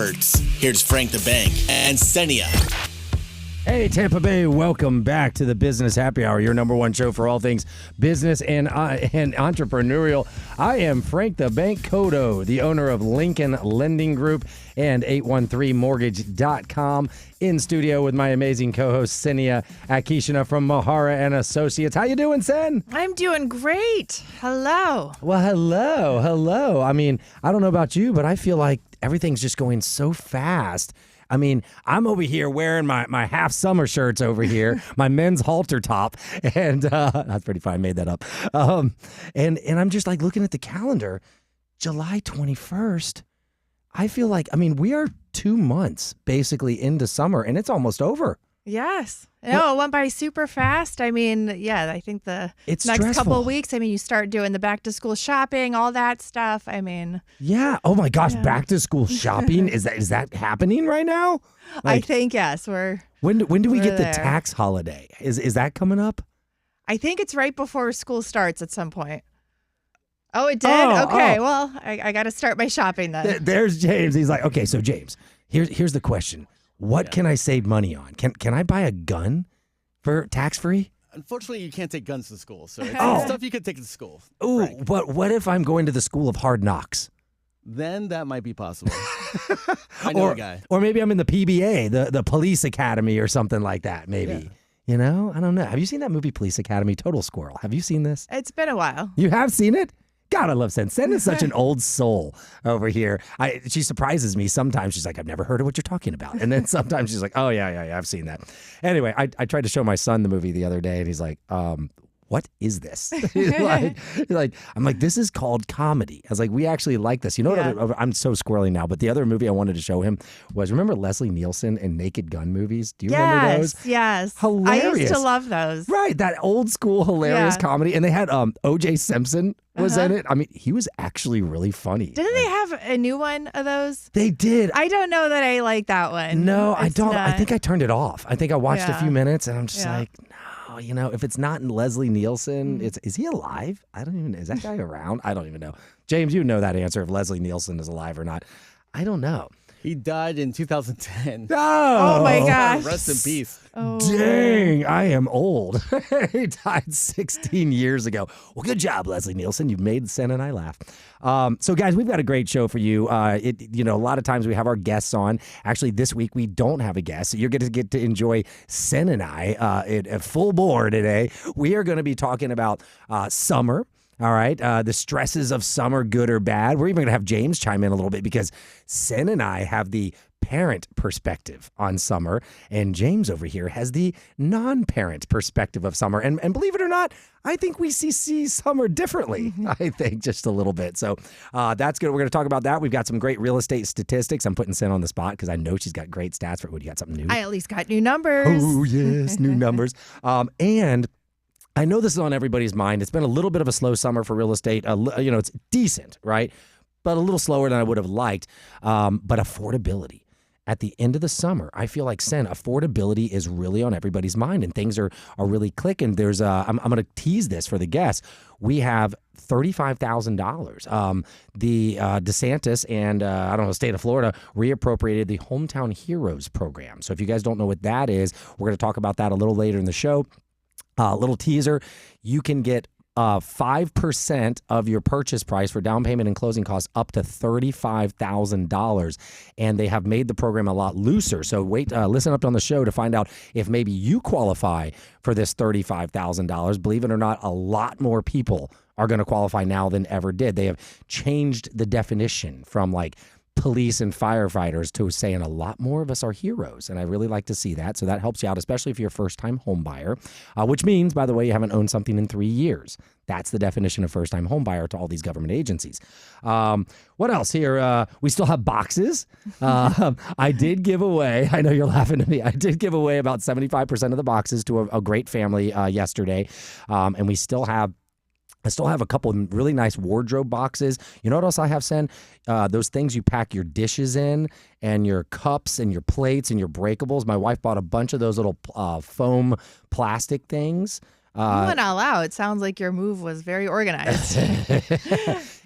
Here's Frank the Bank and Senia. Hey, Tampa Bay, welcome back to the Business Happy Hour, your number one show for all things business and entrepreneurial. I am Frank the Bank Cotto, the owner of Lincoln Lending Group and 813mortgage.com, in studio with my amazing co-host, Senia Akishina from Mahara and Associates. How you doing, Sen? I'm doing great. Hello. Well, hello. I mean, I don't know about you, but I feel like everything's just going so fast. I mean, I'm over here wearing my half summer shirts over here, my men's halter top, and that's pretty fun. I made that up. And I'm just like looking at the calendar, July 21st. I feel like, we are 2 months basically into summer, and it's almost over. Yes. No, it went by super fast. I think the It's next stressful. couple of weeks, you start doing the back to school shopping, all that stuff. Yeah. Oh my gosh, Yeah. back to school shopping. Is that happening right now? I think, yes, When do we we're get the there. tax holiday? Is that coming up? I think it's right before school starts at some point. Oh, it did? Oh, okay. oh. Well, I got to start my shopping then. There's James. He's like, okay, so James, here's the question. What can I save money on? Can I buy a gun for tax-free? Unfortunately, you can't take guns to school, so it's Oh. stuff you could take to school. Ooh, Frank. but what if I'm going to the school of hard knocks? Then that might be possible. I know a guy. Or maybe I'm in the PBA, the police academy or something like that, maybe. Yeah. You know? I don't know. Have you seen that movie Police Academy? Total Squirrel. Have you seen this? It's been a while. You have seen it? God, I love Sen. Sen is such an old soul over here. She surprises me sometimes. She's like, I've never heard of what you're talking about. And then sometimes she's like, oh, yeah, I've seen that. Anyway, I tried to show my son the movie the other day, and he's like, what is this? He's like, I'm like, this is called comedy. I was like, we actually like this. You know Yeah. what? I'm so squirrely now, but the other movie I wanted to show him was, remember Leslie Nielsen and Naked Gun movies? Do you remember those? Yes. Hilarious. I used to love those. Right, that old school hilarious Yeah. comedy. And they had O.J. Simpson was in it. He was actually really funny. Didn't they have a new one of those? They did. I don't know that I like that one. No, I It's don't. I not- think I turned it off. I think I watched a Yeah. few minutes and I'm just Yeah. like, no, if it's not in Leslie Nielsen, is he alive? I don't even, is that guy around? I don't even know. James, you know that answer if Leslie Nielsen is alive or not. I don't know. He died in 2010. Oh, my gosh. Rest in peace. Oh. Dang, I am old. He died 16 years ago. Well, good job, Leslie Nielsen. You've made Sen and I laugh. So, guys, we've got a great show for you. A lot of times we have our guests on. Actually, this week we don't have a guest, so you're going to get to enjoy Sen and I at full bore today. We are going to be talking about summer. All right. The stresses of summer, good or bad. We're even going to have James chime in a little bit because Sen and I have the parent perspective on summer, and James over here has the non-parent perspective of summer. And believe it or not, I think we see summer differently, I think, just a little bit. So that's good. We're going to talk about that. We've got some great real estate statistics. I'm putting Sen on the spot because I know she's got great stats. You got something new? I at least got new numbers. Oh, yes, new numbers. And I know this is on everybody's mind. It's been a little bit of a slow summer for real estate. It's decent, right? But a little slower than I would have liked. But affordability. At the end of the summer, I feel like, Sen, affordability is really on everybody's mind, and things are really clicking. There's I'm going to tease this for the guests. We have $35,000. The DeSantis and the state of Florida reappropriated the Hometown Heroes program. So if you guys don't know what that is, we're going to talk about that a little later in the show. Little teaser, you can get 5% of your purchase price for down payment and closing costs up to $35,000. And they have made the program a lot looser. So listen up on the show to find out if maybe you qualify for this $35,000. Believe it or not, a lot more people are going to qualify now than ever did. They have changed the definition from police and firefighters to saying a lot more of us are heroes. And I really like to see that. So that helps you out, especially if you're a first-time home buyer, which means, by the way, you haven't owned something in 3 years. That's the definition of first-time home buyer to all these government agencies. What else here? We still have boxes. I did give away, I know you're laughing at me, I did give away about 75% of the boxes to a great family yesterday. And I still have a couple of really nice wardrobe boxes. You know what else I have, Sen? Those things you pack your dishes in and your cups and your plates and your breakables. My wife bought a bunch of those little foam plastic things. You went all out. It sounds like your move was very organized.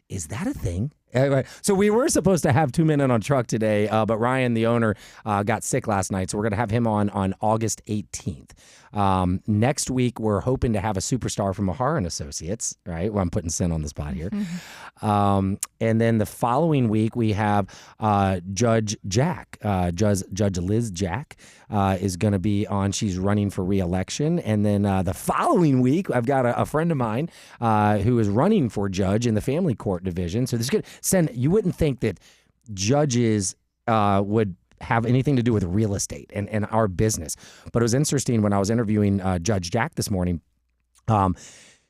Is that a thing? Anyway, so we were supposed to have 2 Men in on Truck today, but Ryan, the owner, got sick last night, so we're going to have him on August 18th. Next week, we're hoping to have a superstar from Mahar and Associates, right? Well, I'm putting Sin on the spot here. And then the following week, we have Judge Jack. Judge Liz Jack is going to be on. She's running for re-election. And then the following week, I've got a friend of mine who is running for judge in the family court division. So this is good. Sen, you wouldn't think that judges would have anything to do with real estate and our business. But it was interesting when I was interviewing Judge Jack this morning.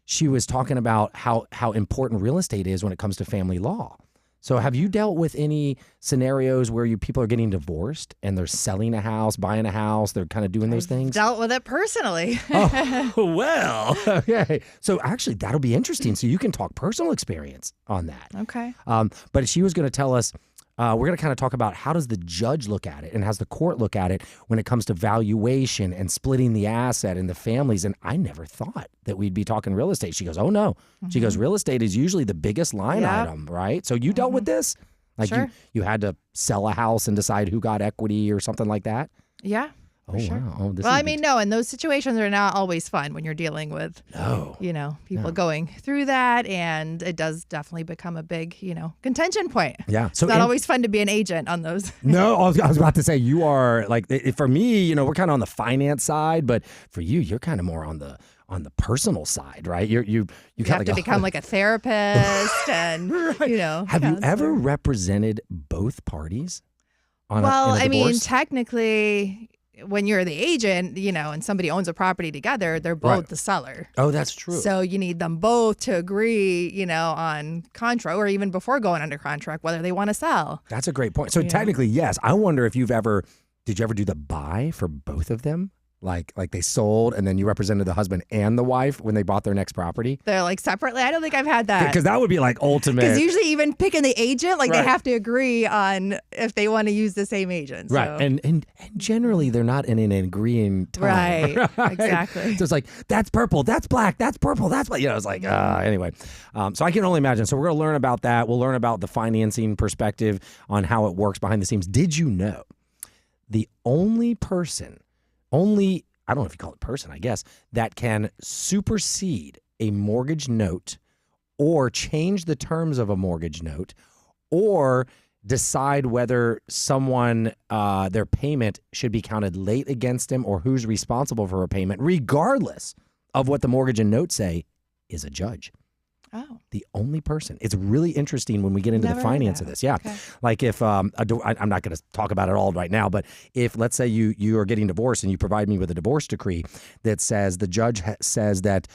She was talking about how important real estate is when it comes to family law. So have you dealt with any scenarios where people are getting divorced and they're selling a house, buying a house, they're kind of doing those things? Dealt with it personally. Oh, well, okay. So actually, that'll be interesting. So you can talk personal experience on that. Okay. But she was going to tell us, we're going to kind of talk about how does the judge look at it and how's the court look at it when it comes to valuation and splitting the asset and the families. And I never thought that we'd be talking real estate. She goes, oh, no. She goes, real estate is usually the biggest line item, right? So you dealt with this? Like Sure. you had to sell a house and decide who got equity or something like that? Yeah. Oh, sure. wow. Oh, Well, I mean, no, and those situations are not always fun when you're dealing with, people going through that, and it does definitely become a big, contention point. Yeah. So it's not always fun to be an agent on those. No, I was about to say you are like, for me, we're kind of on the finance side, but for you, you're kind of more on the personal side, right? You have to become like a therapist and, right. Have you ever represented both parties? In a divorce? Technically, when you're the agent, and somebody owns a property together, they're both the seller. Oh, that's true. So you need them both to agree, on contract, or even before going under contract, whether they want to sell. That's a great point. So technically, yes. I wonder if did you ever do the buy for both of them? Like they sold and then you represented the husband and the wife when they bought their next property? They're like separately? I don't think I've had that. Because that would be like ultimate. Because usually even picking the agent, they have to agree on if they want to use the same agent. So. Right. And generally they're not in an agreeing time. Right. Exactly. So it's like, that's purple, that's black, that's purple, that's black. It's like, anyway. So I can only imagine. So we're going to learn about that. We'll learn about the financing perspective on how it works behind the scenes. Did you know the only person, I don't know if you call it person, I guess, that can supersede a mortgage note or change the terms of a mortgage note or decide whether someone, their payment should be counted late against them or who's responsible for a payment, regardless of what the mortgage and note say, is a judge. Oh. The only person. It's really interesting when we get into the finance of this. Yeah. Okay. Like if, I'm not going to talk about it all right now, but if, let's say you are getting divorced and you provide me with a divorce decree that says the judge says that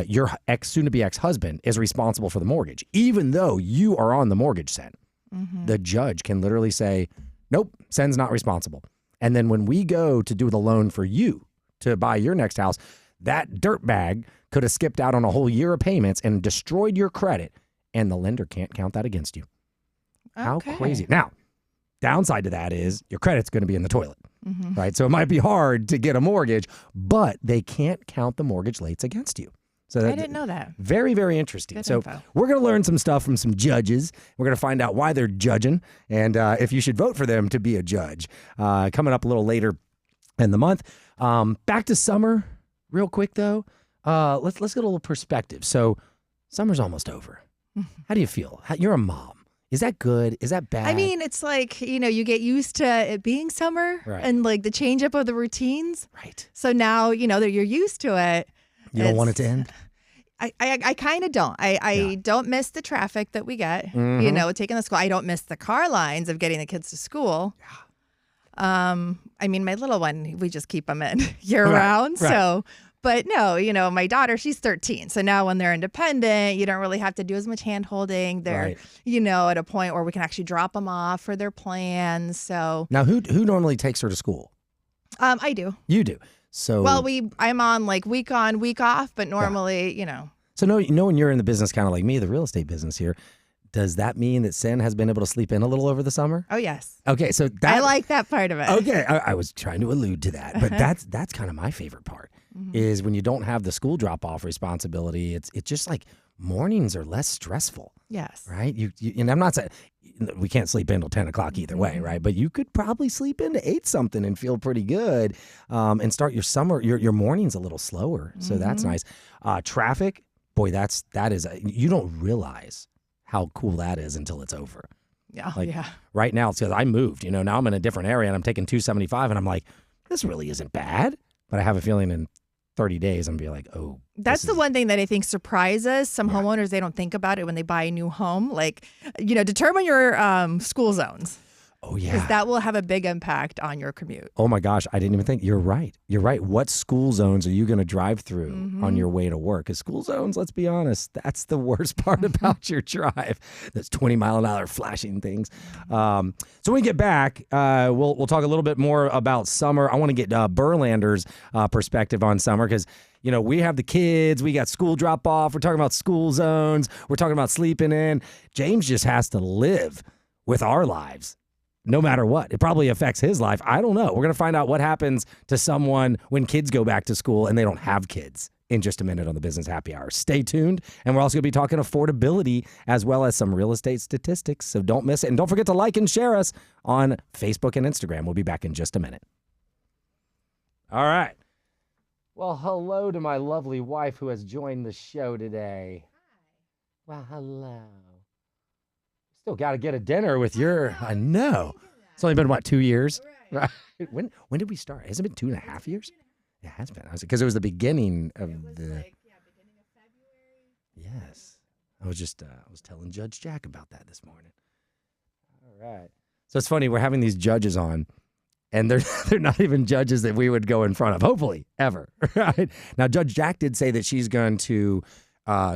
your soon-to-be ex-husband is responsible for the mortgage, even though you are on the mortgage, Sen, the judge can literally say, nope, Sen's not responsible. And then when we go to do the loan for you to buy your next house, that dirtbag could have skipped out on a whole year of payments and destroyed your credit, and the lender can't count that against you. How crazy. Now, downside to that is your credit's going to be in the toilet, right? So it might be hard to get a mortgage, but they can't count the mortgage lates against you. So I didn't know that. Very, very interesting. Good so info. We're going to learn some stuff from some judges. We're going to find out why they're judging and if you should vote for them to be a judge. Coming up a little later in the month. Back to summer real quick, though. Let's get a little perspective. So summer's almost over. How do you feel? You're a mom. Is that good? Is that bad? I mean, it's like, you get used to it being summer and like the change up of the routines. Right. So now, that you're used to it. You don't want it to end? I kind of don't. I don't miss the traffic that we get, taking the school. I don't miss the car lines of getting the kids to school. Yeah. I mean, my little one, we just keep them in year round. Right. So, but no, my daughter, she's 13. So now when they're independent, you don't really have to do as much hand holding. They're, at a point where we can actually drop them off for their plans. So now who normally takes her to school? I do. You do. So well, I'm on like week on, week off, but normally, So when you're in the business, kind of like me, the real estate business here, does that mean that Sen has been able to sleep in a little over the summer? Oh, yes. Okay, so I like that part of it. Okay, I was trying to allude to that, but that's kind of my favorite part. is when you don't have the school drop-off responsibility, it's just like mornings are less stressful. Yes. Right? You and I'm not saying we can't sleep in till 10 o'clock either way, right? But you could probably sleep in to 8 something and feel pretty good and start your summer, your mornings a little slower. So that's nice. Traffic, boy, that is, you don't realize how cool that is until it's over. Yeah. Like right now, it's because I moved, now I'm in a different area and I'm taking 275 and I'm like, this really isn't bad. But I have a feeling in 30 days, I'm going to be like, oh. That's the one thing that I think surprises some homeowners. They don't think about it when they buy a new home. Like, determine your school zones. Oh, yeah. Because that will have a big impact on your commute. Oh, my gosh. I didn't even think. You're right. What school zones are you going to drive through on your way to work? Because school zones, let's be honest, that's the worst part about your drive. Those 20-mile-an-hour flashing things. So when we get back, we'll talk a little bit more about summer. I want to get Berlander's perspective on summer because, we have the kids. We got school drop-off. We're talking about school zones. We're talking about sleeping in. James just has to live with our lives. No matter what. It probably affects his life. I don't know. We're going to find out what happens to someone when kids go back to school and they don't have kids in just a minute on the Business Happy Hour. Stay tuned. And we're also going to be talking affordability as well as some real estate statistics. So don't miss it. And don't forget to like and share us on Facebook and Instagram. We'll be back in just a minute. All right. Well, hello to my lovely wife who has joined the show today. Hi. Well, hello. Still got to get a dinner with I know. It's only been, 2 years? Right. When did we start? Has it been 2.5 years? It has been. Because it was the beginning of beginning of February. Yes. I was telling Judge Jack about that this morning. All right. So it's funny. We're having these judges on, and they're not even judges that we would go in front of, hopefully, ever. Right? Now, Judge Jack did say that she's going to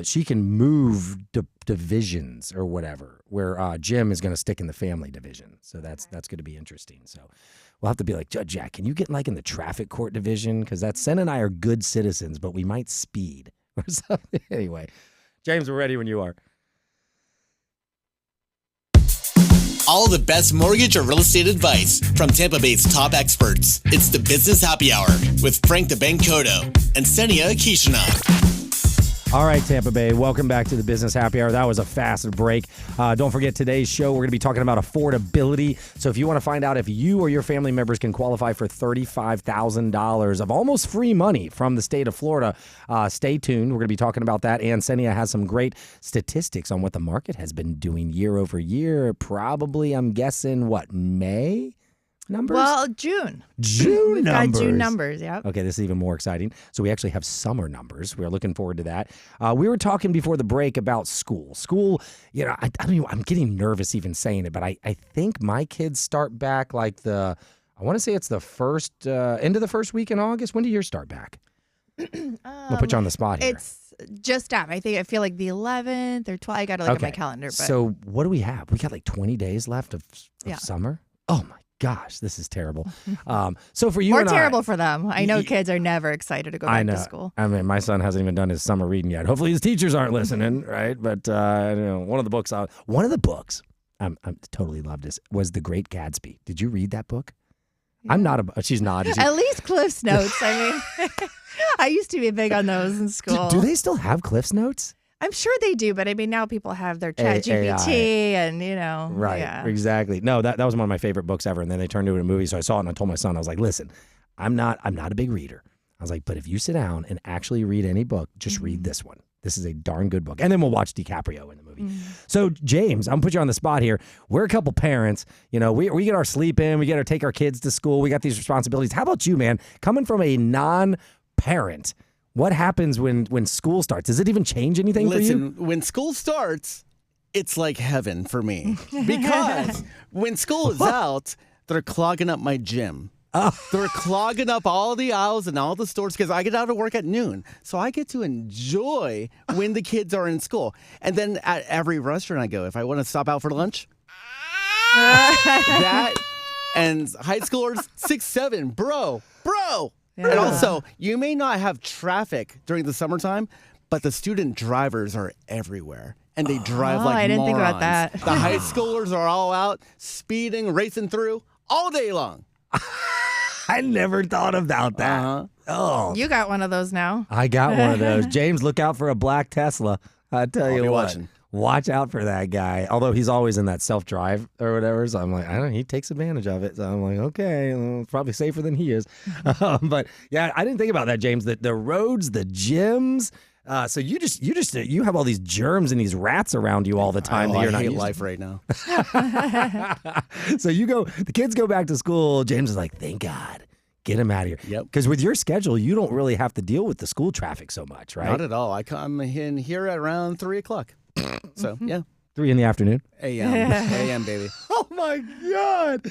she can move divisions or whatever, where Jim is going to stick in the family division. So that's going to be interesting. So we'll have to be like, Judge Jack, can you get in the traffic court division? Because Sen and I are good citizens, but we might speed or something. Anyway, James, we're ready when you are. All the best mortgage or real estate advice from Tampa Bay's top experts. It's the Business Happy Hour with Frank the Bank Cotto and Senia Kishina. All right, Tampa Bay, welcome back to the Business Happy Hour. That was a fast break. Don't forget today's show, we're going to be talking about affordability. So if you want to find out if you or your family members can qualify for $35,000 of almost free money from the state of Florida, stay tuned. We're going to be talking about that. And Senia has some great statistics on what the market has been doing year over year. Probably, I'm guessing, May? Numbers? Well, June. We've got June numbers, yeah. Okay, this is even more exciting. So we actually have summer numbers. We're looking forward to that. We were talking before the break about school. School, I don't even, I'm getting nervous even saying it, but I think my kids start back I want to say it's the first, end of the first week in August. When do yours start back? I'll put you on the spot here. It's just up. I feel like the 11th or 12th. I got to look at my calendar. But. So what do we have? We got 20 days left of summer? Oh, my gosh, this is terrible. So for you More and terrible for them. I know kids are never excited to go back to school. I mean, my son hasn't even done his summer reading yet. Hopefully his teachers aren't listening, right? But one of the books I totally loved this was The Great Gatsby. Did you read that book? Yeah. She's not. At least Cliff's Notes. I mean, I used to be big on those in school. Do they still have Cliff's Notes? I'm sure they do, but I mean, now people have their ChatGPT and, Right, yeah. Exactly. No, that was one of my favorite books ever, and then they turned it into a movie, so I saw it, and I told my son, I was like, listen, I'm not a big reader. I was like, but if you sit down and actually read any book, just read this one. This is a darn good book. And then we'll watch DiCaprio in the movie. So, James, I'm going to put you on the spot here. We're a couple parents. We get our sleep in. We get to take our kids to school. We got these responsibilities. How about you, man? Coming from a non-parent, what happens when school starts? Does it even change anything for you? Listen, when school starts, it's like heaven for me. Because when school is out, they're clogging up my gym. They're clogging up all the aisles and all the stores because I get out of work at noon. So I get to enjoy when the kids are in school. And then at every restaurant I go, if I want to stop out for lunch, that and high schoolers, 6, 7, bro. Yeah. And also, you may not have traffic during the summertime, but the student drivers are everywhere. And they drive like I didn't morons. think about that. The high schoolers are all out, speeding, racing through all day long. I never thought about that. Oh, You got one of those now. I got one of those. James, look out for a black Tesla. I tell you be what. watching. Watch out for that guy. Although he's always in that self-drive or whatever. So I'm like, I don't know. He takes advantage of it. So I'm like, okay, probably safer than he is. But yeah, I didn't think about that, James. The roads, the gyms. So you have all these germs and these rats around you all the time. That you're not hate used life right now. So the kids go back to school. James is like, thank God. Get him out of here. Yep. Because with your schedule, you don't really have to deal with the school traffic so much, right? Not at all. I come in here at around 3 o'clock. So, yeah. 3 in the afternoon. AM, baby. Oh, my God.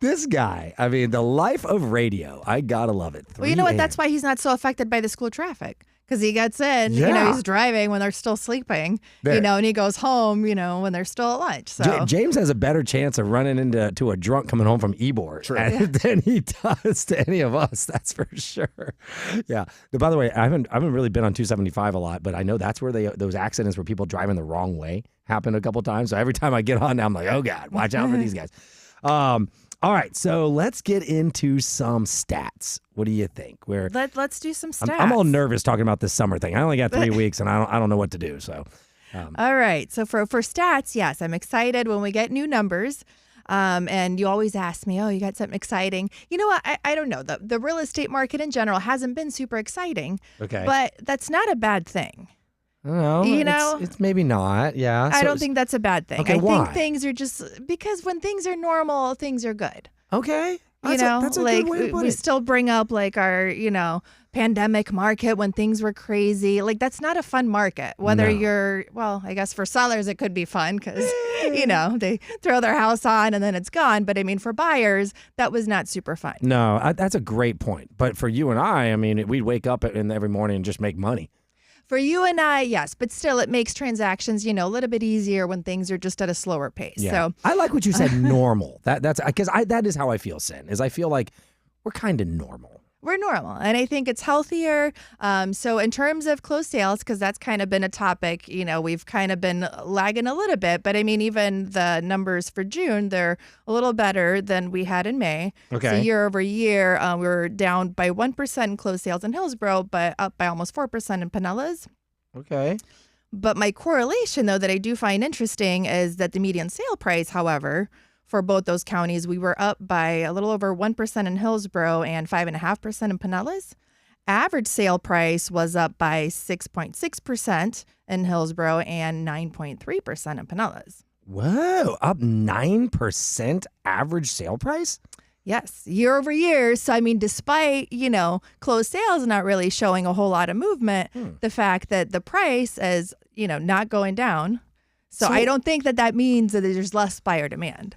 This guy, I mean, the life of radio. I got to love it. Well, you know what? 3 That's why he's not so affected by the school traffic. Because he gets in, Yeah. he's driving when they're still sleeping, There. and he goes home, when they're still at lunch. So James has a better chance of running into a drunk coming home from Ybor than he does to any of us. That's for sure. Yeah. By the way, I haven't really been on 275 a lot, but I know that's where those accidents where people driving the wrong way happen a couple times. So every time I get on now, I'm like, oh God, watch out for these guys. All right, so let's get into some stats. What do you think? let's do some stats. I'm all nervous talking about this summer thing. I only got 3 weeks, and I don't know what to do. So, All right. So for stats, yes, I'm excited when we get new numbers. And you always ask me, oh, you got something exciting. You know what? I don't know. The real estate market in general hasn't been super exciting. Okay. But that's not a bad thing. I don't know. It's maybe not. Yeah. I don't think that's a bad thing. Okay, I why? think things are just because when things are normal, things are good. Okay. That's a like good way to put we it. still bring up like our, pandemic market when things were crazy. Like that's not a fun market. Whether you're, I guess for sellers it could be fun because, they throw their house on and then it's gone. But I mean, for buyers, that was not super fun. No, that's a great point. But for you and I mean, we'd wake up every morning and just make money. For you and I, yes, but still it makes transactions, a little bit easier when things are just at a slower pace. Yeah. So I like what you said, normal. That's because that is how I feel, Sin, is I feel like we're kind of normal. we're normal, and I think it's healthier. So in terms of closed sales, because that's kind of been a topic, we've kind of been lagging a little bit. But I mean, even the numbers for June, they're a little better than we had in May. Okay. So year over year, we were down by 1% in closed sales in Hillsborough, but up by almost 4% in Pinellas. Okay. But my correlation, though, that I do find interesting is that the median sale price, however, for both those counties, we were up by a little over 1% in Hillsborough and 5.5% in Pinellas. Average sale price was up by 6.6% in Hillsborough and 9.3% in Pinellas. Whoa, up 9% average sale price? Yes, year over year. So, I mean, despite, closed sales not really showing a whole lot of movement, the fact that the price is, not going down. So I don't think that means that there's less buyer demand.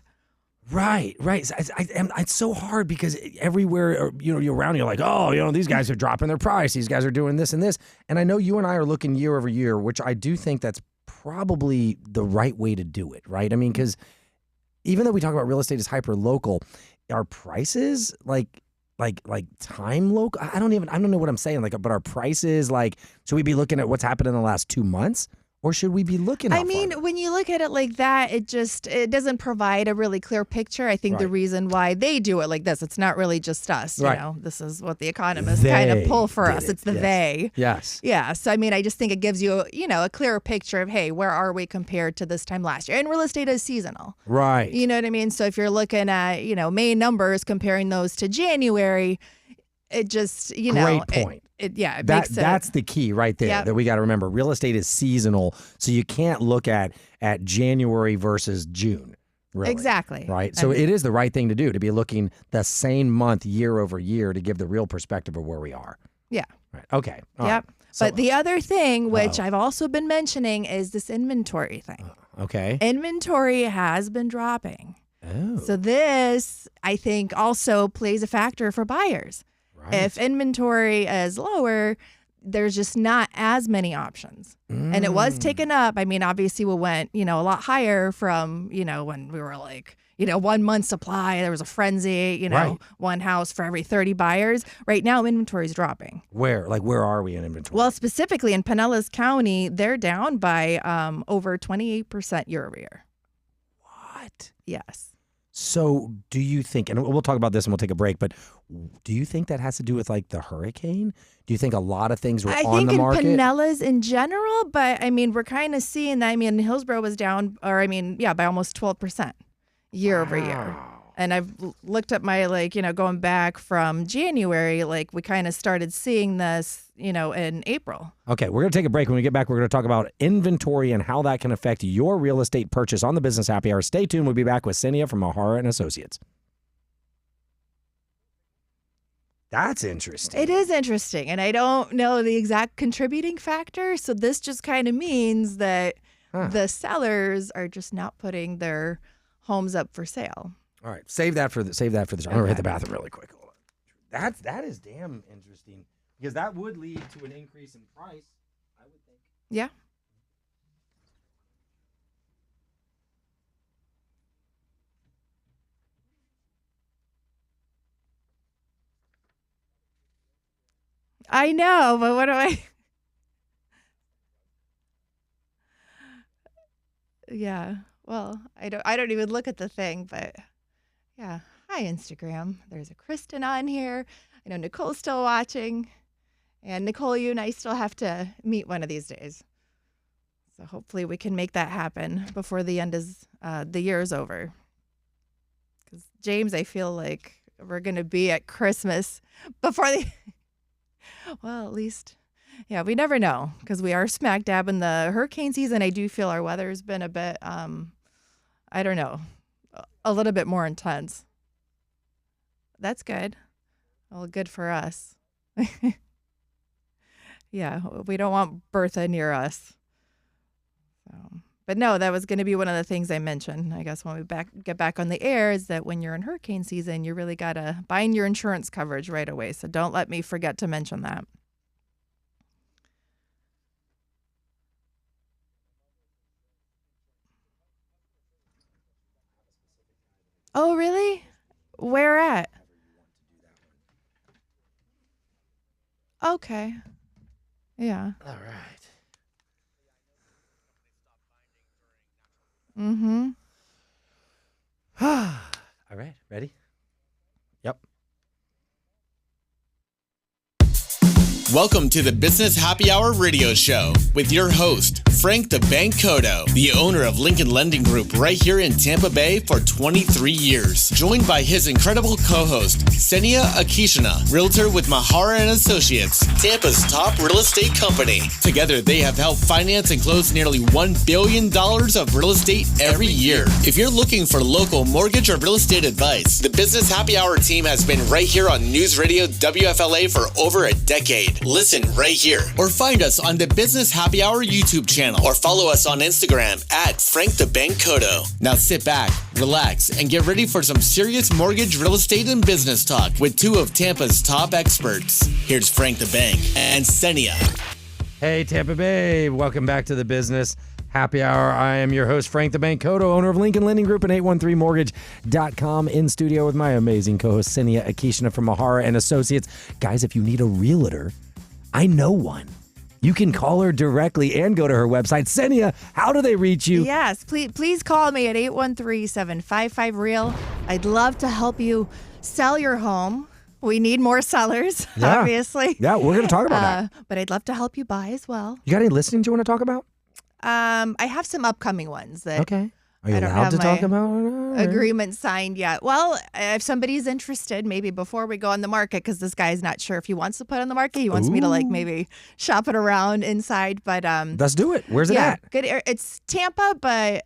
Right. It's so hard because everywhere, you're around, you're like, oh, these guys are dropping their price. These guys are doing this and this. And I know you and I are looking year over year, which I do think that's probably the right way to do it, right? I mean, because even though we talk about real estate as hyper local, are prices like time local? I don't know what I'm saying. But our prices should we be looking at what's happened in the last 2 months? Or should we be looking at when you look at it like that, it doesn't provide a really clear picture. I think the reason why they do it like this, it's not really just us. This is what the economists kind of pull for us. It's the they. Yes. Yeah. So, I mean, I just think it gives you, a clearer picture of, hey, where are we compared to this time last year? And real estate is seasonal. Right. You know what I mean? So if you're looking at, May numbers, comparing those to January, it just, Great point. It makes it. That's the key right there that we got to remember. Real estate is seasonal, so you can't look at January versus June. Really, exactly. Right. So it is the right thing to do, to be looking the same month year over year to give the real perspective of where we are. Yeah. Right. Okay. All yep. right. So, but the other thing, which I've also been mentioning, is this inventory thing. Okay. Inventory has been dropping. Oh. So this, I think, also plays a factor for buyers. Right. If inventory is lower, there's just not as many options. And it was taken up. I mean, obviously we went, a lot higher from, when we were 1 month supply, there was a frenzy, one house for every 30 buyers. Right now, inventory is dropping. Where are we in inventory? Well, specifically in Pinellas County, they're down by over 28% year over year. What? Yes. So do you think, and we'll talk about this and we'll take a break, but do you think that has to do with like the hurricane? Do you think a lot of things were on the market? I think in Pinellas in general, but I mean, we're kind of seeing that. I mean, Hillsborough was down, or I mean, yeah, by almost 12% year over year. And I've looked at my, like, going back from January, like we kind of started seeing this, in April. Okay, we're going to take a break. When we get back, we're going to talk about inventory and how that can affect your real estate purchase on the Business Happy Hour. Stay tuned. We'll be back with Cynthia from Mahara and Associates. That's interesting. It is interesting. And I don't know the exact contributing factor. So this just kind of means that the sellers are just not putting their homes up for sale. All right, save that for the. I'm gonna hit the bathroom really quick. Hold on. That is damn interesting because that would lead to an increase in price, I would think. Yeah. I know, but what do I? Yeah. Well, I don't even look at the thing, but. Yeah. Hi, Instagram. There's a Kristen on here. I know Nicole's still watching. And Nicole, you and I still have to meet one of these days. So hopefully we can make that happen before the end is the year is over. Because James, I feel like we're going to be at Christmas before the... Well, at least... Yeah, we never know because we are smack dab in the hurricane season. I do feel our weather has been a bit, I don't know, a little bit more intense. That's good. Well, good for us. Yeah, we don't want Bertha near us. So, but no, that was going to be one of the things I mentioned. I guess when we get back on the air is that when you're in hurricane season, you really got to bind your insurance coverage right away. So don't let me forget to mention that. Oh, really? Where at? Okay. Yeah. All right. Mm-hmm. All right. Ready? Yep. Welcome to the Business Happy Hour radio show with your host, Frank the Bank Cotto, the owner of Lincoln Lending Group right here in Tampa Bay for 23 years. Joined by his incredible co-host, Cynthia Akishina, realtor with Mahara and Associates, Tampa's top real estate company. Together, they have helped finance and close nearly $1 billion of real estate every year. If you're looking for local mortgage or real estate advice, the Business Happy Hour team has been right here on News Radio WFLA for over a decade. Listen right here or find us on the Business Happy Hour YouTube channel or follow us on Instagram at Frank the Bank Cotto. Now sit back, relax, and get ready for some serious mortgage, real estate, and business talk with two of Tampa's top experts. Here's Frank the Bank and Cynthia. Hey, Tampa Bay. Welcome back to the Business Happy Hour. I am your host, Frank the Bank Cotto, owner of Lincoln Lending Group and 813mortgage.com, in studio with my amazing co-host, Cynthia Akishina from Mahara and Associates. Guys, if you need a realtor, I know one. You can call her directly and go to her website. Cynthia, how do they reach you? Yes, please call me at 813-755-REAL. I'd love to help you sell your home. We need more sellers, obviously. Yeah, we're going to talk about that. But I'd love to help you buy as well. You got any listings you want to talk about? I have some upcoming ones that Okay. Are you I don't allowed have to my talk about it? agreement signed yet. Well, if somebody's interested, maybe before we go on the market, because this guy's not sure if he wants to put on the market. He wants me to maybe shop it around inside. But let's do it. Where's it at? Good. It's Tampa, but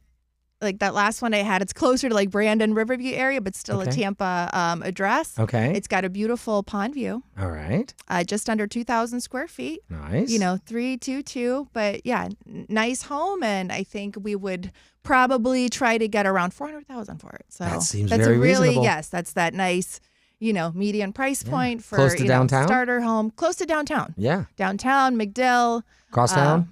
like that last one I had, it's closer to like Brandon, Riverview area, but still a Tampa address. Okay. It's got a beautiful pond view. All right. Just under 2,000 square feet. Nice. 322. But yeah, nice home, and I think we would probably try to get around $400,000 for it. So that seems that's very really reasonable. Yes, that's that nice, median price point for Close to downtown? Starter home, close to downtown. Yeah. Downtown, McDill, Crosstown?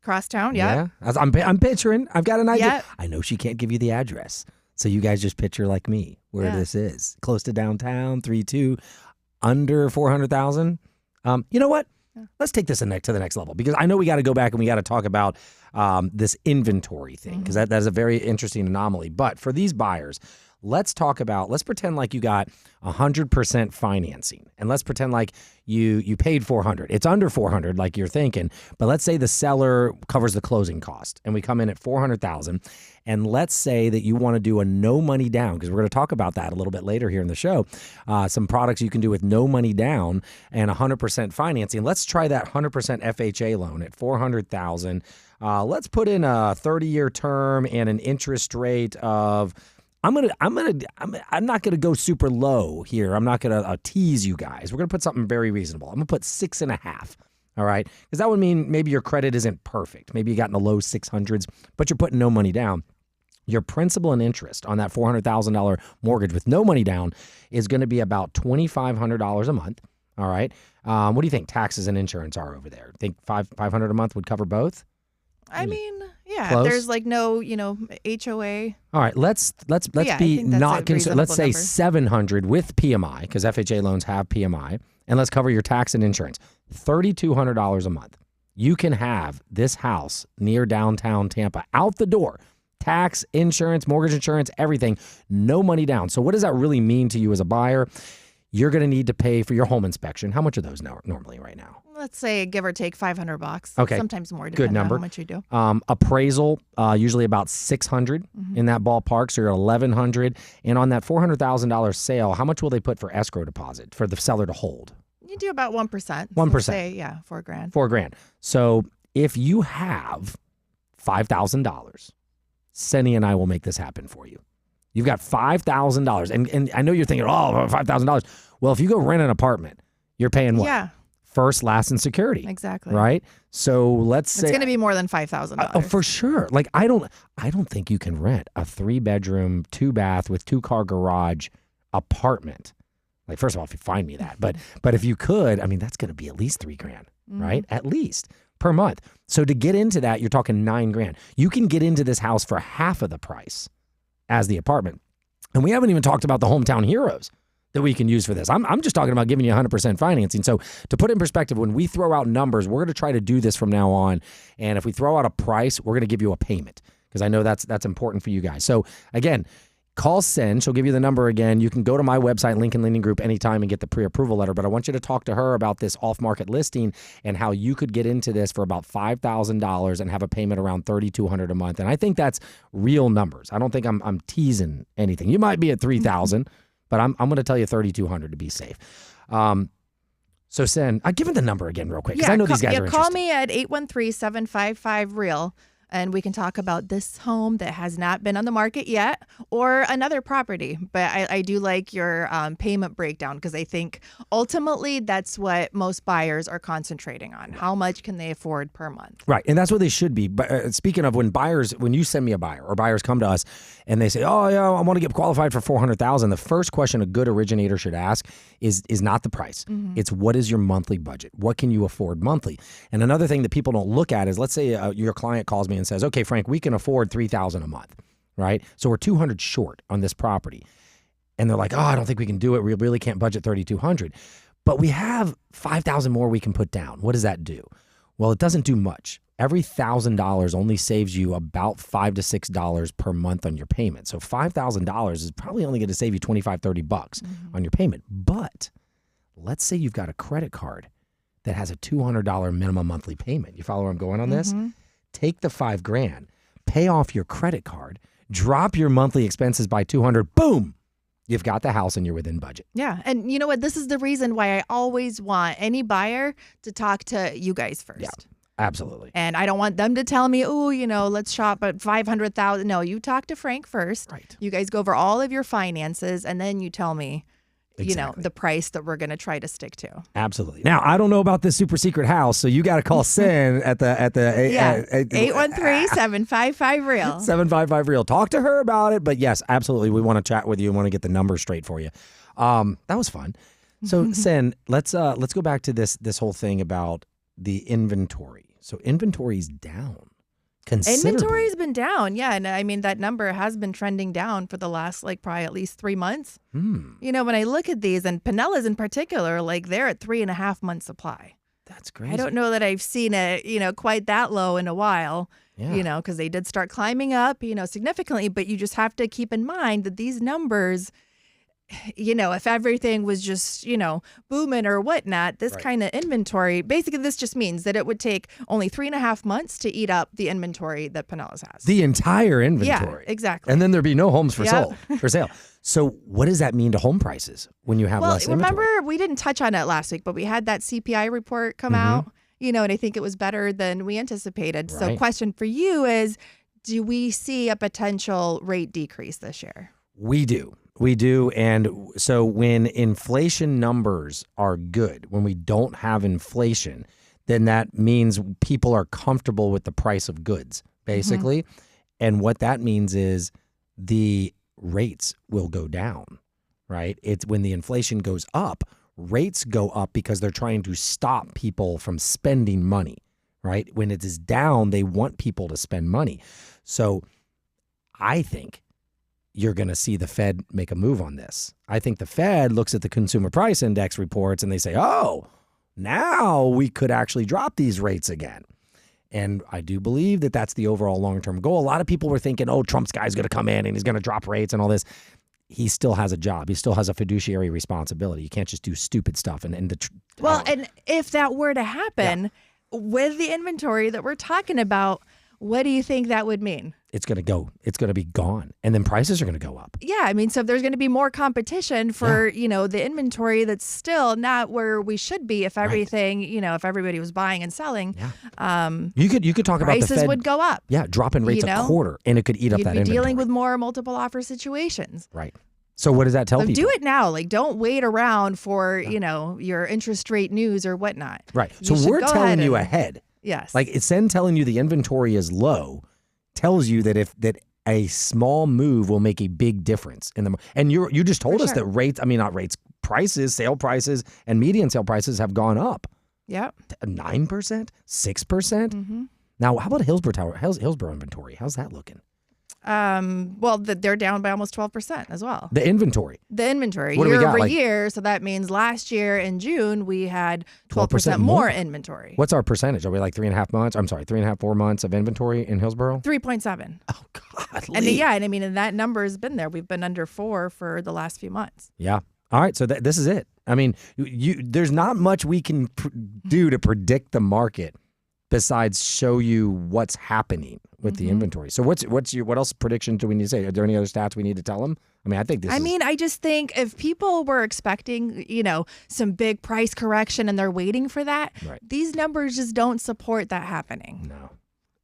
Crosstown. Yeah. I'm picturing. I've got an idea. Yeah. I know she can't give you the address. So you guys just picture like me where this is. Close to downtown, 3-2, under 400,000. You know what? Let's take this to the next level, because I know we got to go back and we got to talk about this inventory thing, because that is a very interesting anomaly. But for these buyers, let's pretend like you got 100% financing, and let's pretend like you paid $400. It's under $400 like you're thinking, but let's say the seller covers the closing cost and we come in at $400,000, and let's say that you want to do a no money down, because we're going to talk about that a little bit later here in the show. Some products you can do with no money down and 100% financing. Let's try that 100% FHA loan at $400,000. Let's put in a 30-year term and an interest rate of, I'm not gonna go super low here. I'm not gonna tease you guys. We're gonna put something very reasonable. I'm gonna put 6.5. All right, because that would mean maybe your credit isn't perfect. Maybe you got in the low 600s, but you're putting no money down. Your principal and interest on that $400,000 mortgage with no money down is going to be about $2,500 a month. All right. What do you think taxes and insurance are over there? Think $500 a month would cover both? I mean, yeah. Close? There's like no, HOA. All right. Let's be not concerned. Let's say 700 with PMI, because FHA loans have PMI, and let's cover your tax and insurance. $3,200 a month. You can have this house near downtown Tampa out the door. Tax, insurance, mortgage insurance, everything, no money down. So what does that really mean to you as a buyer? You're going to need to pay for your home inspection. How much are those normally right now? Let's say give or take $500. Okay. Sometimes more, Good depending number. on how much you do. Appraisal, usually about $600 in that ballpark. So you're $1,100. And on that $400,000 sale, how much will they put for escrow deposit for the seller to hold? You do about 1%. 1%. Let's say, yeah, $4,000. $4,000. So if you have $5,000, Senny and I will make this happen for you. You've got $5,000. And I know you're thinking, oh, $5,000. Well, if you go rent an apartment, you're paying what? Yeah. First, last, and security. Exactly. Right? So let's say it's going to be more than $5,000. Oh, for sure. Like I don't think you can rent a 3-bedroom, 2-bath with 2-car garage apartment. Like, first of all, if you find me that, but if you could, I mean, that's going to be at least $3,000, right? At least per month. So to get into that, you're talking $9,000. You can get into this house for half of the price as the apartment. And we haven't even talked about the hometown heroes that we can use for this. I'm just talking about giving you 100% financing. So to put it in perspective, when we throw out numbers, we're going to try to do this from now on. And if we throw out a price, we're going to give you a payment, because I know that's important for you guys. So again, call Sen. She'll give you the number again. You can go to my website, Lincoln Lending Group, anytime and get the pre-approval letter. But I want you to talk to her about this off-market listing and how you could get into this for about $5,000 and have a payment around $3,200 a month. And I think that's real numbers. I don't think I'm teasing anything. You might be at $3,000, but I'm going to tell you $3,200 to be safe. So Sen, give me the number again real quick, because I know these guys are interested. Call me at 813-755-REAL. And we can talk about this home that has not been on the market yet, or another property. But I do like your payment breakdown, because I think ultimately that's what most buyers are concentrating on. How much can they afford per month? Right. And that's what they should be. But speaking of, when you send me a buyer, or buyers come to us and they say, oh, yeah, I want to get qualified for $400,000. The first question a good originator should ask is not the price. It's, what is your monthly budget? What can you afford monthly? And another thing that people don't look at is, let's say your client calls me and says, okay, Frank, we can afford $3,000 a month, right? So we're $200 short on this property. And they're like, oh, I don't think we can do it. We really can't budget $3,200. But we have $5,000 more we can put down. What does that do? Well, it doesn't do much. Every $1,000 only saves you about $5 to $6 per month on your payment. So $5,000 is probably only going to save you $25, $30 on your payment. But let's say you've got a credit card that has a $200 minimum monthly payment. You follow where I'm going on this? Take the $5,000, pay off your credit card, drop your monthly expenses by $200. Boom! You've got the house and you're within budget. Yeah. And you know what? This is the reason why I always want any buyer to talk to you guys first. Yeah, absolutely. And I don't want them to tell me, oh, let's shop at $500,000. No, you talk to Frank first. Right. You guys go over all of your finances, and then you tell me, Exactly. the price that we're going to try to stick to. Absolutely. Now, I don't know about this super secret house, so you got to call Sen at the 813-755-REAL. 755-REAL. Talk to her about it. But yes, absolutely, we want to chat with you and want to get the numbers straight for you. That was fun. So Sen, let's go back to this whole thing about the inventory. So inventory's down considerably. Inventory's been down, yeah. And I mean, that number has been trending down for the last, probably at least 3 months. When I look at these, and Pinellas in particular, they're at 3.5 months supply. That's crazy. I don't know that I've seen it, quite that low in a while. Yeah. Because they did start climbing up, significantly. But you just have to keep in mind that these numbers, if everything was just, booming or whatnot, this kind of inventory, basically this just means that it would take only 3.5 months to eat up the inventory that Pinellas has. The entire inventory. Yeah, exactly. And then there'd be no homes for sale. So what does that mean to home prices when you have less inventory? Remember, we didn't touch on it last week, but we had that CPI report come out, and I think it was better than we anticipated. Right. So question for you is, do we see a potential rate decrease this year? We do. We do. And so when inflation numbers are good, when we don't have inflation, then that means people are comfortable with the price of goods, basically. And what that means is the rates will go down, right? It's when the inflation goes up, rates go up because they're trying to stop people from spending money, right? When it is down, they want people to spend money. So I think you're going to see the Fed make a move on this. I think the Fed looks at the consumer price index reports and they say, oh, now we could actually drop these rates again. And I do believe that that's the overall long-term goal. A lot of people were thinking, oh, Trump's guy's going to come in and he's going to drop rates and all this. He still has a job. He still has a fiduciary responsibility. You can't just do stupid stuff. And if that were to happen with the inventory that we're talking about, what do you think that would mean? It's going to go. It's going to be gone. And then prices are going to go up. Yeah. So if there's going to be more competition for, the inventory that's still not where we should be if everything, if everybody was buying and selling, you could talk about the Fed. Prices would go up. Yeah. Dropping rates a quarter and it could eat up that inventory. You'd be dealing with more multiple offer situations. Right. So what does that tell people? Do it now. Don't wait around for, your interest rate news or whatnot. Right. So we're telling you ahead. Yes. KSEN telling you the inventory is low tells you that a small move will make a big difference in the. And you just told us that prices, sale prices, and median sale prices have gone up. Yep. 9%, 6%. Now, how about Hillsborough inventory? How's that looking? They're down by almost 12% as well. The inventory. Year over year. So that means last year in June, we had 12% more inventory. What's our percentage? Are we like 3.5 months? I'm sorry, 3.5, 4 months of inventory in Hillsborough? 3.7. Oh, God. And that number has been there. We've been under 4 for the last few months. Yeah. All right. So this is it. There's not much we can do to predict the market besides show you what's happening with the inventory. So what else predictions do we need to say? Are there any other stats we need to tell them? I just think if people were expecting, some big price correction and they're waiting for that, these numbers just don't support that happening. No.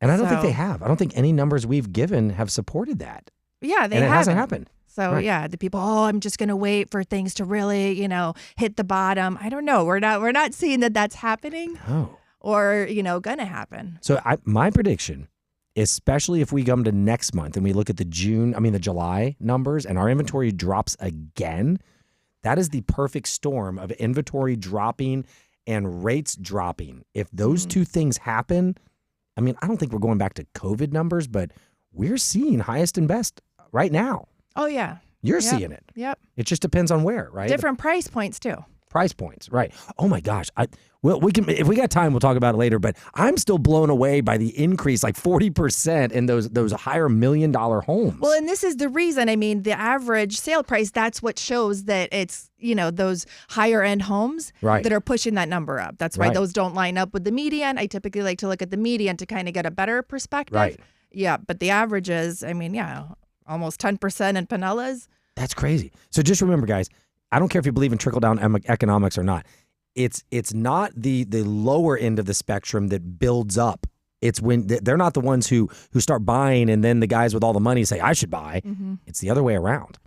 And I don't think they have. I don't think any numbers we've given have supported that. Yeah, it hasn't happened. So the people, I'm just going to wait for things to really, hit the bottom. I don't know. We're not seeing that that's happening. No. Or, going to happen. So my prediction, especially if we come to next month and we look at the July numbers and our inventory drops again, that is the perfect storm of inventory dropping and rates dropping. If those two things happen, I don't think we're going back to COVID numbers, but we're seeing highest and best right now. Oh, yeah. You're seeing it. Yep. It just depends on where, right? Different price points, too. Price points, right? Oh my gosh! We can, if we got time, we'll talk about it later. But I'm still blown away by the increase, like 40% in those higher $1 million homes. Well, and this is the reason. The average sale price. That's what shows that it's those higher end homes that are pushing that number up. That's why those don't line up with the median. I typically like to look at the median to kind of get a better perspective. Right. Yeah, but the averages. Almost 10% in Pinellas. That's crazy. So just remember, guys. I don't care if you believe in trickle-down economics or not. It's not the lower end of the spectrum that builds up. It's when they're not the ones who start buying and then the guys with all the money say, I should buy. It's the other way around,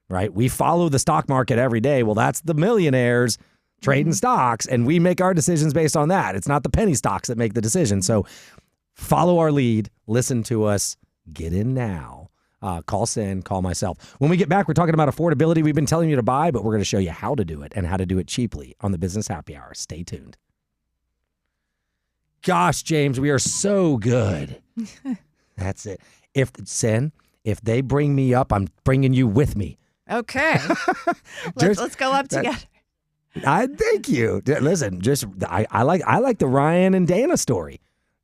right? We follow the stock market every day. Well, that's the millionaires trading stocks, and we make our decisions based on that. It's not the penny stocks that make the decision. So follow our lead, listen to us, get in now. Call KSEN, call myself. When we get back, we're talking about affordability. We've been telling you to buy, but we're going to show you how to do it and how to do it cheaply on the Business Happy Hour. Stay tuned. Gosh, James, we are so good. That's it. If they bring me up, I'm bringing you with me. Okay. Let's go up together. I thank you. Listen, I like the Ryan and Dana story.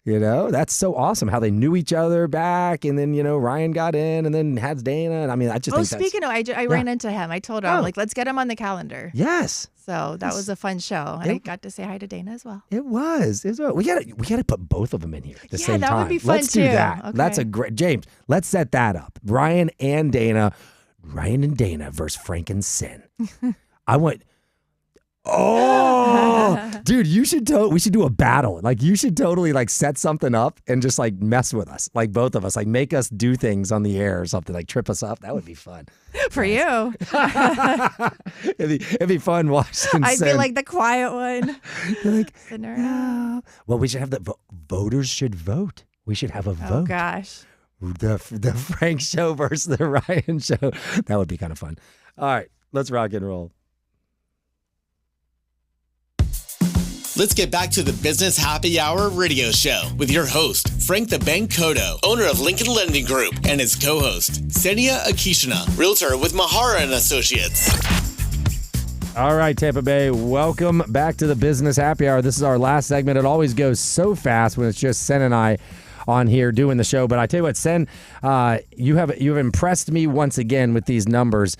You know, that's so awesome how they knew each other back. And then, Ryan got in and then has Dana. And I mean, I just think speaking of, I ran into him. I told him, I'm like, let's get him on the calendar. Yes. So that was a fun show. And I got to say hi to Dana as well. It was. We gotta put both of them in here at the same time. Yeah, that would be fun let's too. do that. Okay. That's a great, James, let's set that up. Ryan and Dana versus Frank and Sin. I want... Oh, dude, we should do a battle. Like, you should totally like set something up and just like mess with us, like both of us, like make us do things on the air or something, like trip us up. That would be fun. For you. It'd be fun watching. I'd be like the quiet one. Like, sitting around. no. Well, we should have voters should vote. We should have a vote. Oh gosh. The Frank show versus the Ryan show. That would be kind of fun. All right, let's rock and roll. Let's get back to the Business Happy Hour radio show with your host, Frank the Bank Cotto, owner of Lincoln Lending Group, and his co-host, Senia Akishina, realtor with Mahara and Associates. All right, Tampa Bay, welcome back to the Business Happy Hour. This is our last segment. It always goes so fast when it's just Sen and I on here doing the show. But I tell you what, Sen, you have impressed me once again with these numbers.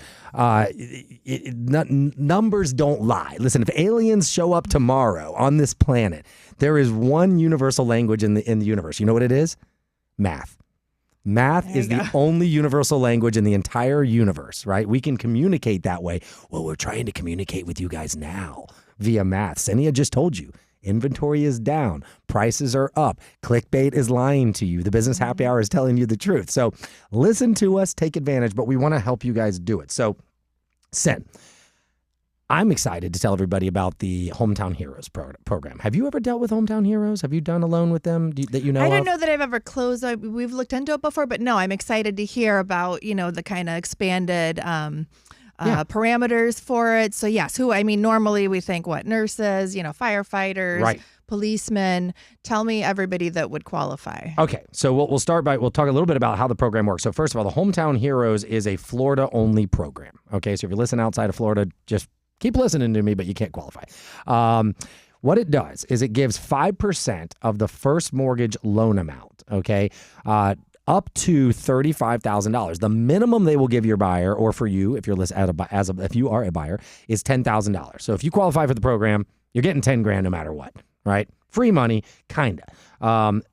Numbers don't lie. Listen, if aliens show up tomorrow on this planet, there is one universal language in the universe. You know what it is? Math. Math is the only universal language in the entire universe, right? We can communicate that way. Well, we're trying to communicate with you guys now via math. Senia just told you. Inventory is down. Prices are up. Clickbait is lying to you. The Business Happy Hour is telling you the truth. So listen to us, take advantage, but we want to help you guys do it. So, Sen, I'm excited to tell everybody about the Hometown Heroes program. Have you ever dealt with Hometown Heroes? Have you done a loan with them that you know of? I don't know that I've ever closed. We've looked into it before, but no, I'm excited to hear about, the kind of expanded parameters for it. So yes, normally we think nurses, firefighters, right, policemen. Tell me everybody that would qualify. Okay, so we'll start we'll talk a little bit about how the program works. So first of all, the Hometown Heroes is a Florida only program. Okay, so if you listen outside of Florida, just keep listening to me, but you can't qualify. What it does is it gives 5% of the first mortgage loan amount. Okay. Up to $35,000. The minimum they will give your buyer, or for you, if you're if you are a buyer, is $10,000. So if you qualify for the program, you're getting $10,000 no matter what, right? Free money, kinda.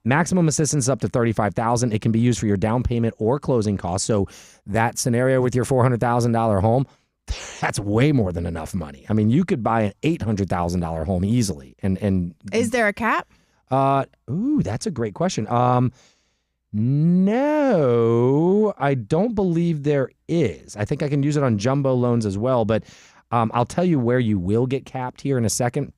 Maximum assistance up to $35,000. It can be used for your down payment or closing costs. So that scenario with your $400,000 home, that's way more than enough money. I mean, you could buy an $800,000 home easily. And is there a cap? That's a great question. No, I don't believe there is. I think I can use it on jumbo loans as well, but I'll tell you where you will get capped here in a second,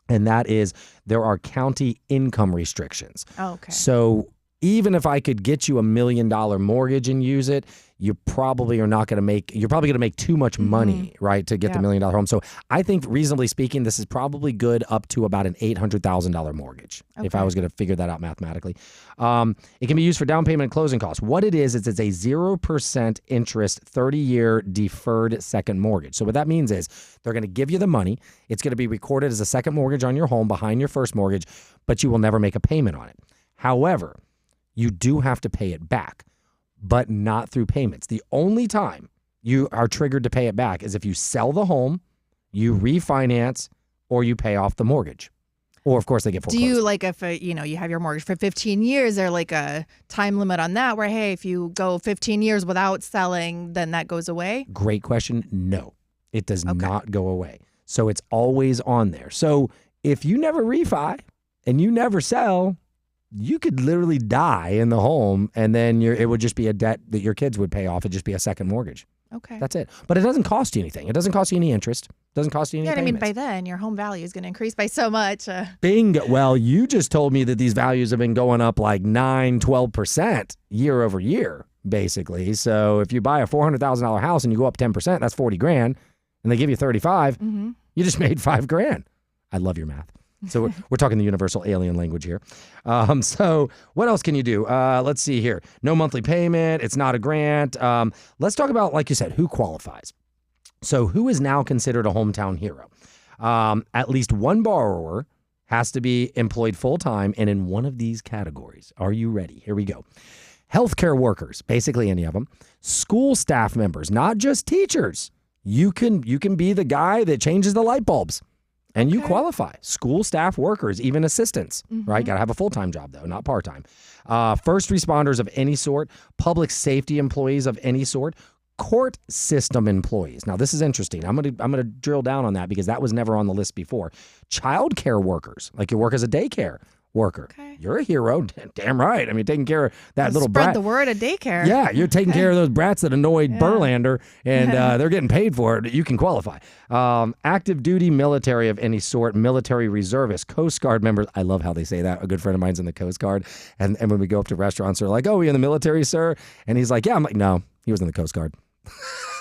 and that is there are county income restrictions. Oh, okay. So even if I could get you $1 million mortgage and use it, you probably are not going to make, you're probably going to make too much money, right, to get the $1 million home. So I think reasonably speaking, this is probably good up to about an $800,000 mortgage, if I was going to figure that out mathematically. It can be used for down payment and closing costs. What it is it's a 0% interest, 30-year deferred second mortgage. So what that means is they're going to give you the money. It's going to be recorded as a second mortgage on your home behind your first mortgage, but you will never make a payment on it. However, you do have to pay it back, but not through payments. The only time you are triggered to pay it back is if you sell the home, you refinance, or you pay off the mortgage. Or, of course, they get foreclosed. Do you, if you have your mortgage for 15 years, is there a time limit on that where, hey, if you go 15 years without selling, then that goes away? Great question. No, it does not go away. So it's always on there. So if you never refi and you never sell, you could literally die in the home, and then it would just be a debt that your kids would pay off. It'd just be a second mortgage. Okay. That's it. But it doesn't cost you anything. It doesn't cost you any interest. It doesn't cost you any payments. By then, your home value is going to increase by so much. Bingo. Well, you just told me that these values have been going up like 9, 12% year over year, basically. So if you buy a $400,000 house and you go up 10%, that's $40,000, and they give you 35, you just made $5,000. I love your math. So we're talking the universal alien language here. So what else can you do? Let's see here. No monthly payment. It's not a grant. Let's talk about, like you said, who qualifies. So who is now considered a hometown hero? At least one borrower has to be employed full-time and in one of these categories. Are you ready? Here we go. Healthcare workers, basically any of them. School staff members, not just teachers. You can be the guy that changes the light bulbs. And you qualify. School staff workers, even assistants, right? Got to have a full-time job, though, not part-time. First responders of any sort, public safety employees of any sort, court system employees. Now, this is interesting. I'm gonna drill down on that because that was never on the list before. Child care workers, like you work as a daycare worker. Okay. You're a hero. Damn right. I mean, taking care of that little brat. Spread the word of daycare. Yeah, you're taking care of those brats that annoyed Burlander, and they're getting paid for it. You can qualify. Active duty military of any sort, military reservists, Coast Guard members. I love how they say that. A good friend of mine's in the Coast Guard. And when we go up to restaurants, they're like, oh, you in the military, sir? And he's like, yeah. I'm like, no, he was in the Coast Guard.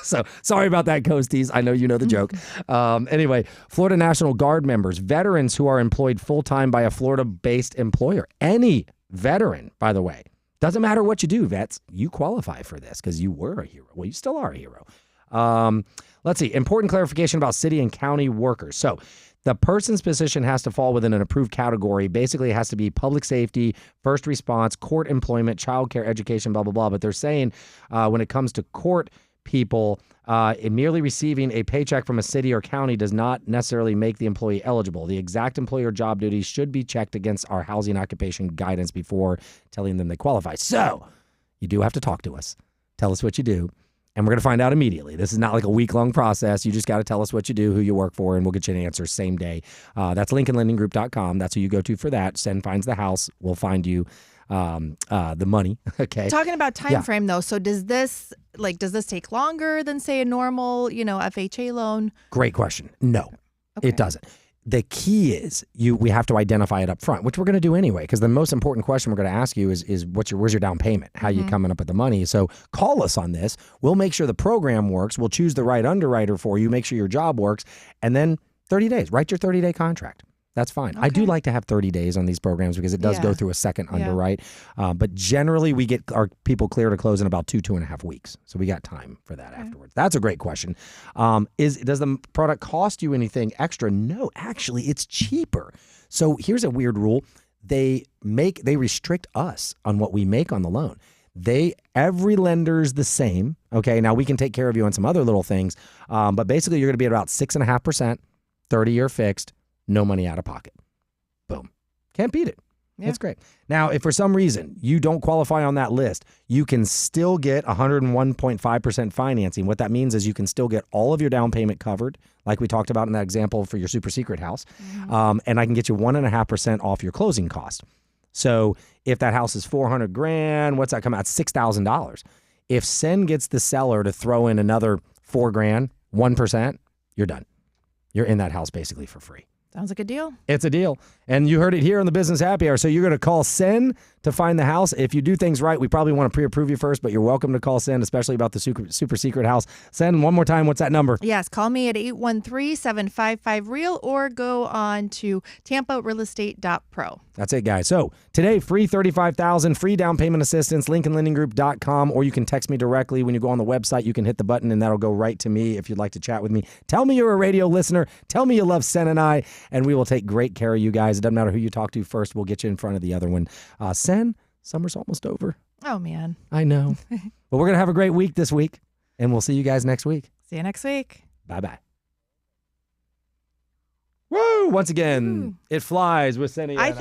So sorry about that, Coasties. I know you know the joke. Anyway, Florida National Guard members, veterans who are employed full-time by a Florida-based employer. Any veteran, by the way. Doesn't matter what you do, vets. You qualify for this because you were a hero. Well, you still are a hero. Let's see. Important clarification about city and county workers. So the person's position has to fall within an approved category. Basically, it has to be public safety, first response, court employment, child care, education, blah, blah, blah. But they're saying when it comes to court people, merely receiving a paycheck from a city or county does not necessarily make the employee eligible. The exact employer job duties should be checked against our housing occupation guidance before telling them they qualify. So you do have to talk to us. Tell us what you do. And we're going to find out immediately. This is not like a week-long process. You just got to tell us what you do, who you work for, and we'll get you an answer same day. That's LincolnLendingGroup.com. That's who you go to for that. Send finds the house. We'll find you the money. Okay. Talking about time frame, though. So does this take longer than, say, a normal, FHA loan? Great question. No, it doesn't. The key is we have to identify it up front, which we're going to do anyway, because the most important question we're going to ask you is where's your down payment? How you coming up with the money? So call us on this. We'll make sure the program works. We'll choose the right underwriter for you, make sure your job works, and then 30 days. Write your 30-day contract. That's fine. Okay. I do like to have 30 days on these programs because it does go through a second underwrite. But generally, we get our people clear to close in about 2.5 weeks. So we got time for that afterwards. That's a great question. Does the product cost you anything extra? No, actually, it's cheaper. So here's a weird rule. They restrict us on what we make on the loan. Every lender's the same. Okay, now we can take care of you on some other little things. But basically, you're going to be at about 6.5%, 30-year fixed. No money out of pocket. Boom. Can't beat it. Yeah. It's great. Now, if for some reason you don't qualify on that list, you can still get 101.5% financing. What that means is you can still get all of your down payment covered, like we talked about in that example for your super secret house. And I can get you 1.5% off your closing cost. So if that house is $400,000, what's that come out? $6,000. If KSEN gets the seller to throw in another $4,000, 1%, you're done. You're in that house basically for free. Sounds like a deal. It's a deal. And you heard it here on the Business Happy Hour. So you're going to call KSEN to find the house. If you do things right, we probably want to pre-approve you first, but you're welcome to call KSEN, especially about the super secret house. KSEN, one more time, what's that number? Yes, call me at 813-755-REAL or go on to tamparealestate.pro. That's it, guys. So today, free $35,000, free down payment assistance, LincolnLendingGroup.com, or you can text me directly. When you go on the website, you can hit the button, and that'll go right to me if you'd like to chat with me. Tell me you're a radio listener. Tell me you love KSEN and I, and we will take great care of you guys. It doesn't matter who you talk to first. We'll get you in front of the other one. KSEN, summer's almost over. Oh, man. I know. But we're going to have a great week this week, and we'll see you guys next week. See you next week. Bye-bye. Woo! Once again, it flies with KSEN and I.